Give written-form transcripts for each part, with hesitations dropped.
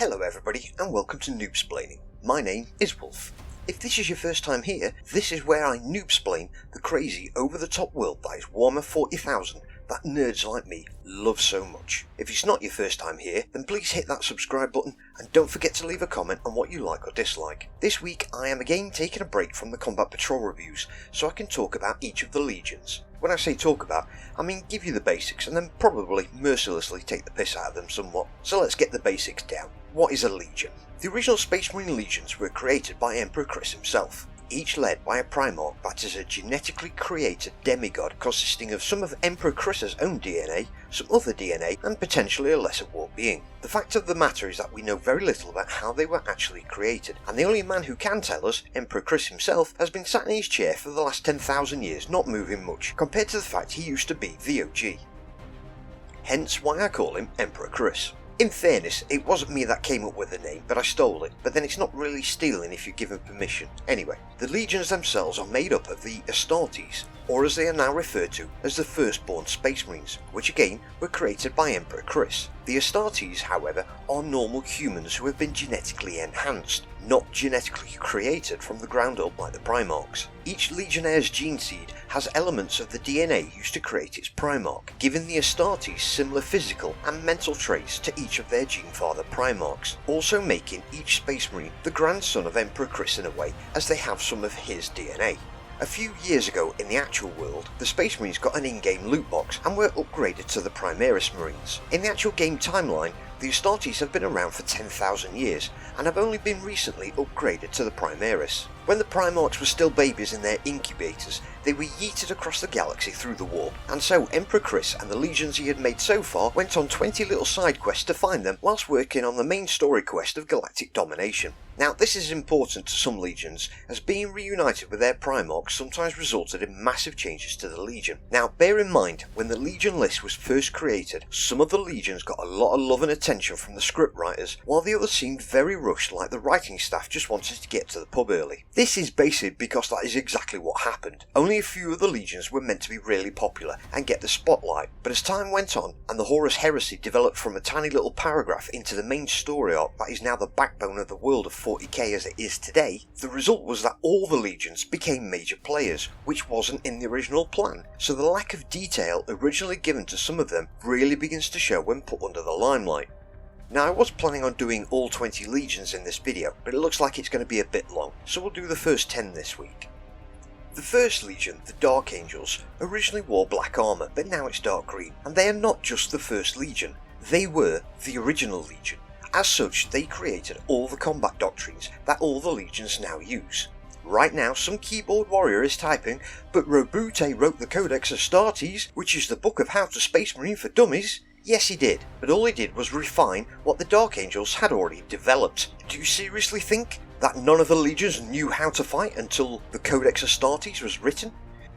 Hello everybody and welcome to Noob-Splaining. My name is Wolf. If this is your first time here, this is where I noob-splain the crazy over-the-top world that is Warhammer 40,000 that nerds like me love so much. If it's not your first time here, then please hit that subscribe button and don't forget to leave a comment on what you like or dislike. This week I am again taking a break from the Combat Patrol reviews so I can talk about each of the legions. When I say talk about, I mean give you the basics and then probably mercilessly take the piss out of them somewhat. So let's get the basics down. What is a legion? The original Space Marine legions were created by Emperor Chris himself, each led by a Primarch that is a genetically created demigod consisting of some of Emperor Chris's own DNA, some other DNA, and potentially a lesser warp being. The fact of the matter is that we know very little about how they were actually created, and the only man who can tell us, Emperor Chris himself, has been sat in his chair for the last 10,000 years not moving much, compared to the fact he used to be the OG. Hence why I call him Emperor Chris. In fairness, it wasn't me that came up with the name, but I stole it, but then it's not really stealing if you give him permission. Anyway, the legions themselves are made up of the Astartes, or as they are now referred to as the Firstborn Space Marines, which again were created by Emperor Chris. The Astartes, however, are normal humans who have been genetically enhanced, not genetically created from the ground up like the Primarchs. Each Legionnaire's gene seed has elements of the DNA used to create its Primarch, giving the Astartes similar physical and mental traits to each of their gene father Primarchs, also making each Space Marine the grandson of Emperor Chris in a way, as they have some of his DNA. A few years ago in the actual world, the Space Marines got an in-game loot box and were upgraded to the Primaris Marines. In the actual game timeline, the Astartes have been around for 10,000 years and have only been recently upgraded to the Primaris. When the Primarchs were still babies in their incubators, they were yeeted across the galaxy through the warp, and so Emperor Chris and the legions he had made so far went on 20 little side quests to find them whilst working on the main story quest of galactic domination. Now this is important to some legions, as being reunited with their Primarchs sometimes resulted in massive changes to the legion. Now bear in mind, when the legion list was first created, some of the legions got a lot of love and attention from the script writers, while the others seemed very rushed, like the writing staff just wanted to get to the pub early. This is basic because that is exactly what happened. Only a few of the legions were meant to be really popular and get the spotlight, but as time went on and the Horus Heresy developed from a tiny little paragraph into the main story arc that is now the backbone of the world of 40k as it is today, the result was that all the legions became major players, which wasn't in the original plan, so the lack of detail originally given to some of them really begins to show when put under the limelight. Now I was planning on doing all 20 legions in this video, but it looks like it's going to be a bit long, so we'll do the first 10 this week. The first legion, the Dark Angels, originally wore black armour, but now it's dark green, and they are not just the first legion, they were the original legion. As such, they created all the combat doctrines that all the legions now use. Right now some keyboard warrior is typing, but Robute wrote the Codex Astartes, which is the book of how to Space Marine for dummies. Yes he did, but all he did was refine what the Dark Angels had already developed. Do you seriously think that none of the legions knew how to fight until the Codex Astartes was written?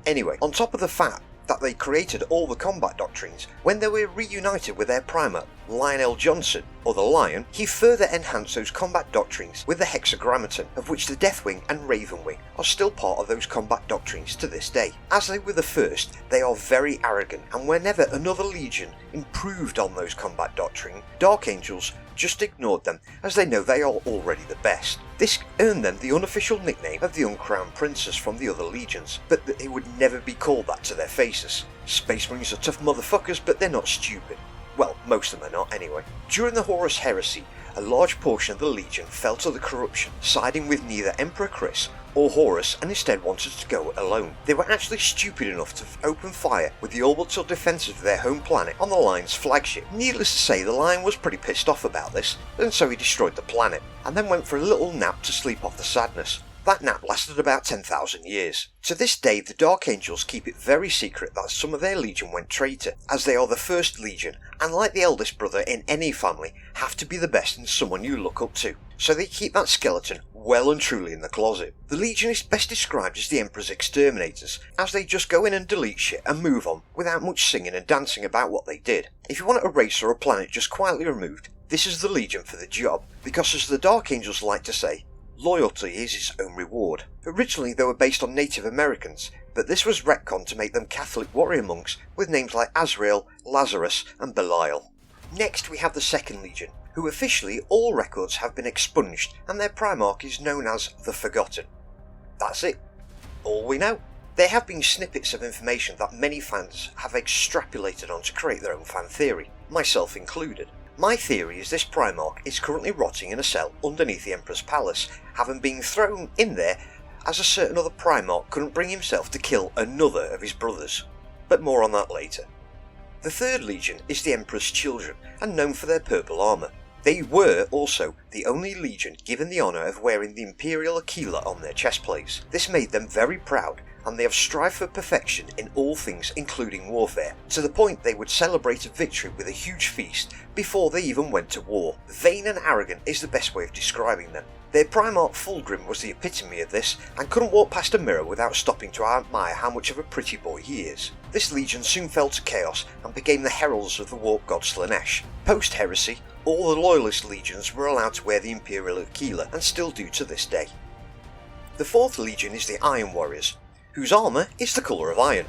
Anyway, on top of the fact that they created all the combat doctrines, when they were reunited with their Primarch, Lionel Johnson, or the Lion, he further enhanced those combat doctrines with the Hexagrammaton, of which the Deathwing and Ravenwing are still part of those combat doctrines to this day. As they were the first, they are very arrogant, and whenever another legion improved on those combat doctrine, Dark Angels just ignored them, as they know they are already the best. This earned them the unofficial nickname of the Uncrowned Princess from the other legions, but that they would never be called that to their faces. Space Marines are tough motherfuckers, but they're not stupid. Well, most of them are not anyway. During the Horus Heresy, a large portion of the Legion fell to the corruption, siding with neither Emperor Chris or Horus, and instead wanted to go alone. They were actually stupid enough to open fire with the orbital defences of their home planet on the Lion's flagship. Needless to say, the Lion was pretty pissed off about this, and so he destroyed the planet, and then went for a little nap to sleep off the sadness. That nap lasted about 10,000 years. To this day, the Dark Angels keep it very secret that some of their legion went traitor, as they are the first legion, and like the eldest brother in any family, have to be the best and someone you look up to. So they keep that skeleton well and truly in the closet. The legion is best described as the Emperor's exterminators, as they just go in and delete shit and move on, without much singing and dancing about what they did. If you want a race or a planet just quietly removed, this is the legion for the job, because as the Dark Angels like to say, loyalty is its own reward. Originally they were based on Native Americans, but this was retconned to make them Catholic warrior monks with names like Azrael, Lazarus and Belial. Next we have the Second Legion, who officially all records have been expunged and their Primarch is known as the Forgotten. That's it. All we know. There have been snippets of information that many fans have extrapolated on to create their own fan theory, myself included. My theory is this Primarch is currently rotting in a cell underneath the Emperor's palace, having been thrown in there as a certain other Primarch couldn't bring himself to kill another of his brothers. But more on that later. The third legion is the Empress Children, and known for their purple armour. They were also the only legion given the honour of wearing the Imperial Aquila on their chestplates. This made them very proud, and they have strived for perfection in all things including warfare, to the point they would celebrate a victory with a huge feast before they even went to war. Vain and arrogant is the best way of describing them. Their Primarch Fulgrim was the epitome of this, and couldn't walk past a mirror without stopping to admire how much of a pretty boy he is. This legion soon fell to chaos and became the heralds of the warp god Slaanesh. Post-heresy, all the loyalist legions were allowed to wear the Imperial Aquila, and still do to this day. The fourth legion is the Iron Warriors, whose armour is the colour of iron,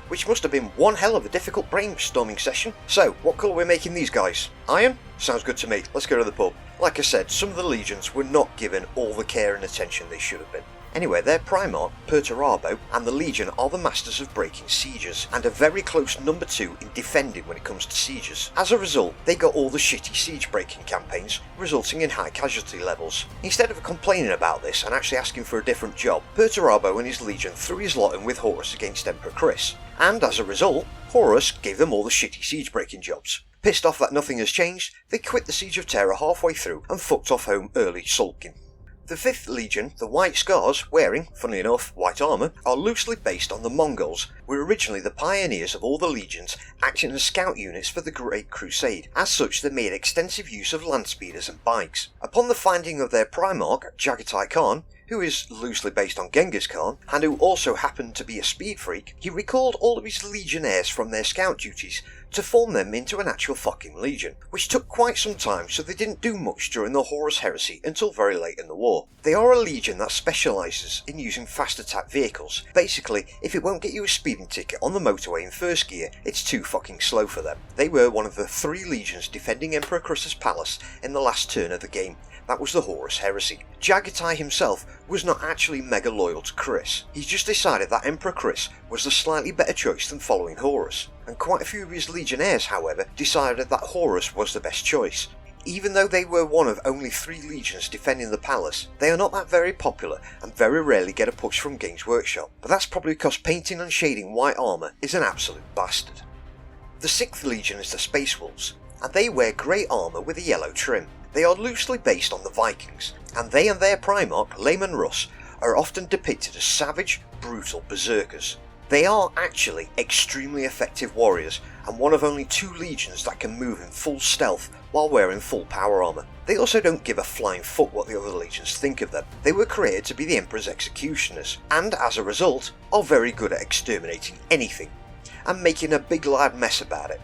which must have been one hell of a difficult brainstorming session. So, what colour are we making these guys? Iron? Sounds good to me. Let's go to the pub. Like I said, some of the legions were not given all the care and attention they should have been. Anyway, their Primarch, Perturabo, and the Legion are the masters of breaking sieges, and a very close number 2 in defending when it comes to sieges. As a result, they got all the shitty siege breaking campaigns, resulting in high casualty levels. Instead of complaining about this and actually asking for a different job, Perturabo and his Legion threw his lot in with Horus against Emperor Chris, and as a result, Horus gave them all the shitty siege breaking jobs. Pissed off that nothing has changed, they quit the Siege of Terra halfway through and fucked off home early sulking. The 5th Legion, the White Scars, wearing, funnily enough, white armour, are loosely based on the Mongols, were originally the pioneers of all the legions, acting as scout units for the Great Crusade. As such, they made extensive use of land speeders and bikes. Upon the finding of their Primarch, Jagatai Khan, who is loosely based on Genghis Khan, and who also happened to be a speed freak, he recalled all of his legionnaires from their scout duties to form them into an actual fucking legion, which took quite some time, so they didn't do much during the Horus Heresy until very late in the war. They are a legion that specialises in using fast attack vehicles. Basically, if it won't get you a speeding ticket on the motorway in first gear, it's too fucking slow for them. They were one of the 3 legions defending Emperor Chris's palace in the last turn of the game. That was the Horus Heresy. Jagatai himself was not actually mega loyal to Chris. He just decided that Emperor Chris was the slightly better choice than following Horus. And quite a few of his legionnaires, however, decided that Horus was the best choice. Even though they were one of only 3 legions defending the palace, they are not that very popular and very rarely get a push from Games Workshop. But that's probably because painting and shading white armour is an absolute bastard. The 6th Legion is the Space Wolves, and they wear grey armour with a yellow trim. They are loosely based on the Vikings, and they and their Primarch, Lehman Russ, are often depicted as savage, brutal berserkers. They are actually extremely effective warriors, and one of only 2 legions that can move in full stealth while wearing full power armour. They also don't give a flying fuck what the other legions think of them. They were created to be the Emperor's executioners, and as a result, are very good at exterminating anything, and making a big loud mess about it.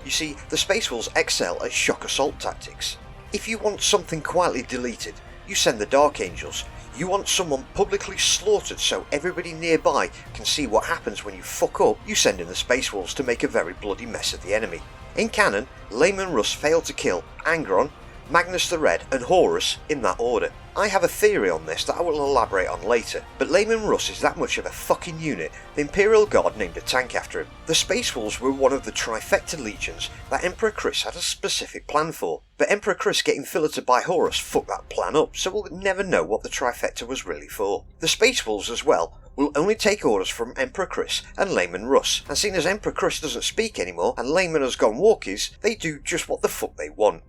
You see, the Space Wolves excel at shock assault tactics. If you want something quietly deleted, you send the Dark Angels. You want someone publicly slaughtered so everybody nearby can see what happens when you fuck up, you send in the Space Wolves to make a very bloody mess of the enemy. In canon, Lehman Russ failed to kill Angron, Magnus the Red and Horus in that order. I have a theory on this that I will elaborate on later, but Lehman Russ is that much of a fucking unit, the Imperial God named a tank after him. The Space Wolves were one of the trifecta legions that Emperor Chris had a specific plan for, but Emperor Chris getting filleted by Horus fucked that plan up, so we'll never know what the trifecta was really for. The Space Wolves as well will only take orders from Emperor Chris and Lehman Russ, and seeing as Emperor Chris doesn't speak anymore and Lehman has gone walkies, they do just what the fuck they want.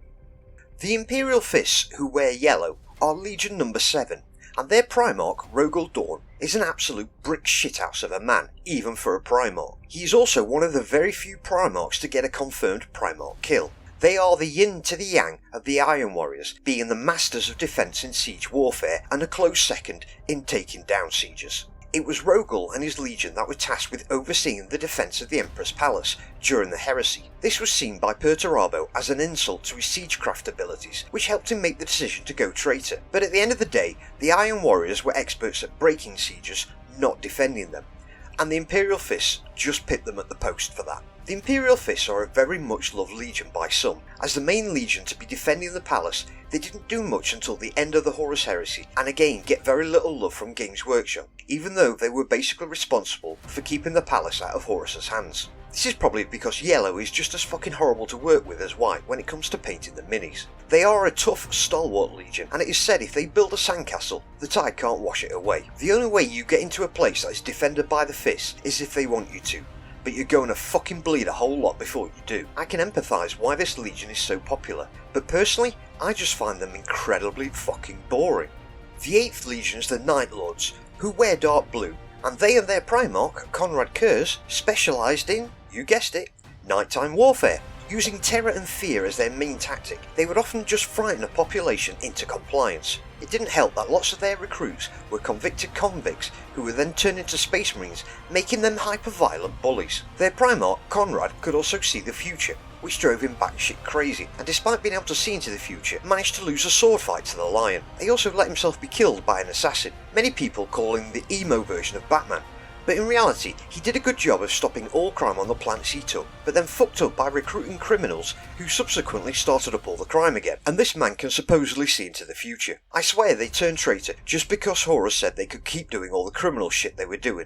The Imperial Fists, who wear yellow, are Legion number 7, and their Primarch, Rogel Dawn, is an absolute brick shithouse of a man, even for a Primarch. He is also one of the very few Primarchs to get a confirmed Primarch kill. They are the yin to the yang of the Iron Warriors, being the masters of defence in siege warfare and a close second in taking down sieges. It was Rogel and his legion that were tasked with overseeing the defence of the Empress Palace during the heresy. This was seen by Perturabo as an insult to his siegecraft abilities, which helped him make the decision to go traitor. But at the end of the day, the Iron Warriors were experts at breaking sieges, not defending them, and the Imperial Fists just pipped them at the post for that. The Imperial Fists are a very much loved legion by some. As the main legion to be defending the palace, they didn't do much until the end of the Horus Heresy, and again get very little love from Games Workshop, even though they were basically responsible for keeping the palace out of Horus's hands. This is probably because yellow is just as fucking horrible to work with as white when it comes to painting the minis. They are a tough, stalwart legion, and it is said if they build a sandcastle, the tide can't wash it away. The only way you get into a place that is defended by the Fists is if they want you to, but you're going to fucking bleed a whole lot before you do. I can empathise why this legion is so popular, but personally, I just find them incredibly fucking boring. The 8th Legion is the Night Lords, who wear dark blue, and they and their Primarch, Conrad Kurz, specialised in, you guessed it, nighttime warfare. Using terror and fear as their main tactic, they would often just frighten a population into compliance. It didn't help that lots of their recruits were convicted convicts who were then turned into Space Marines, making them hyper-violent bullies. Their Primarch, Conrad, could also see the future, which drove him batshit crazy, and despite being able to see into the future, managed to lose a sword fight to the Lion. He also let himself be killed by an assassin, many people calling him the emo version of Batman. But in reality, he did a good job of stopping all crime on the planets he took, but then fucked up by recruiting criminals who subsequently started up all the crime again, and this man can supposedly see into the future. I swear they turned traitor just because Horus said they could keep doing all the criminal shit they were doing.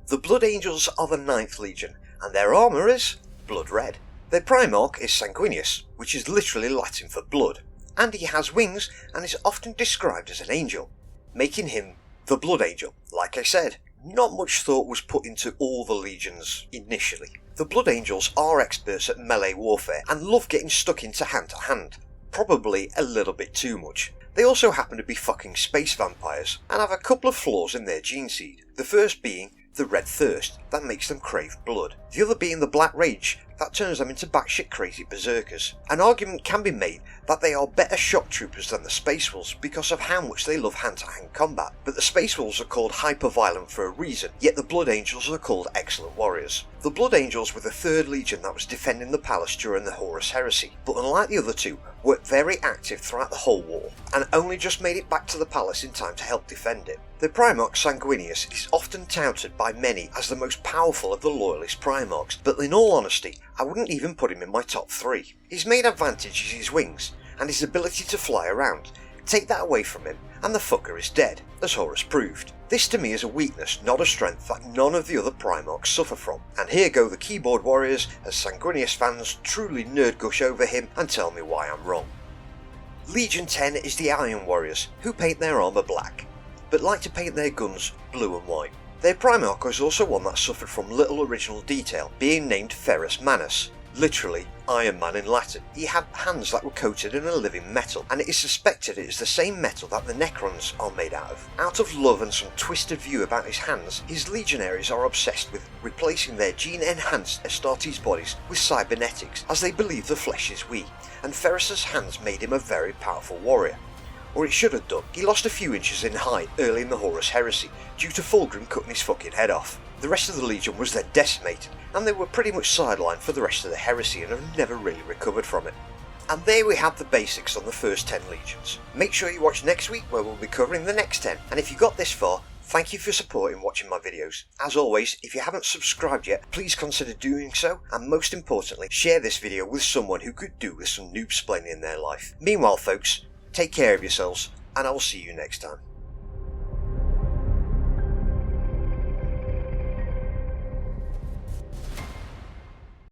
The Blood Angels are the 9th Legion, and their armour is blood red. Their Primarch is Sanguinius, which is literally Latin for blood, and he has wings and is often described as an angel, making him the Blood Angel. Like I said, not much thought was put into all the legions initially. The Blood Angels are experts at melee warfare and love getting stuck into hand to hand, probably a little bit too much. They also happen to be fucking space vampires and have a couple of flaws in their gene seed, the first being the red thirst that makes them crave blood, the other being the black rage that turns them into batshit crazy berserkers. An argument can be made that they are better shock troopers than the Space Wolves because of how much they love hand-to-hand combat, but the Space Wolves are called hyper-violent for a reason, yet the Blood Angels are called excellent warriors. The Blood Angels were the 3rd Legion that was defending the palace during the Horus Heresy, but unlike the other two, were very active throughout the whole war, and only just made it back to the palace in time to help defend it. The Primarch Sanguinius is often touted by many as the most powerful of the Loyalist Primarchs, but in all honesty, I wouldn't even put him in my top 3. His main advantage is his wings, and his ability to fly around. Take that away from him, and the fucker is dead, as Horus proved. This to me is a weakness, not a strength that none of the other Primarchs suffer from. And here go the keyboard warriors, as Sanguinius fans truly nerd gush over him and tell me why I'm wrong. Legion 10 is the Iron Warriors, who paint their armour black, but like to paint their guns blue and white. Their Primarch is also one that suffered from little original detail, being named Ferrus Manus, literally Iron Man in Latin. He had hands that were coated in a living metal, and it is suspected it is the same metal that the Necrons are made out of. Out of love and some twisted view about his hands, his legionaries are obsessed with replacing their gene-enhanced Astartes bodies with cybernetics, as they believe the flesh is weak, and Ferrus's hands made him a very powerful warrior. Or it should have done. He lost a few inches in height early in the Horus Heresy, due to Fulgrim cutting his fucking head off. The rest of the Legion was then decimated, and they were pretty much sidelined for the rest of the Heresy and have never really recovered from it. And there we have the basics on the first 10 Legions. Make sure you watch next week where we'll be covering the next 10, and if you got this far, thank you for supporting watching my videos. As always, if you haven't subscribed yet, please consider doing so, and most importantly, share this video with someone who could do with some noob-splaining in their life. Meanwhile folks, take care of yourselves, and I will see you next time.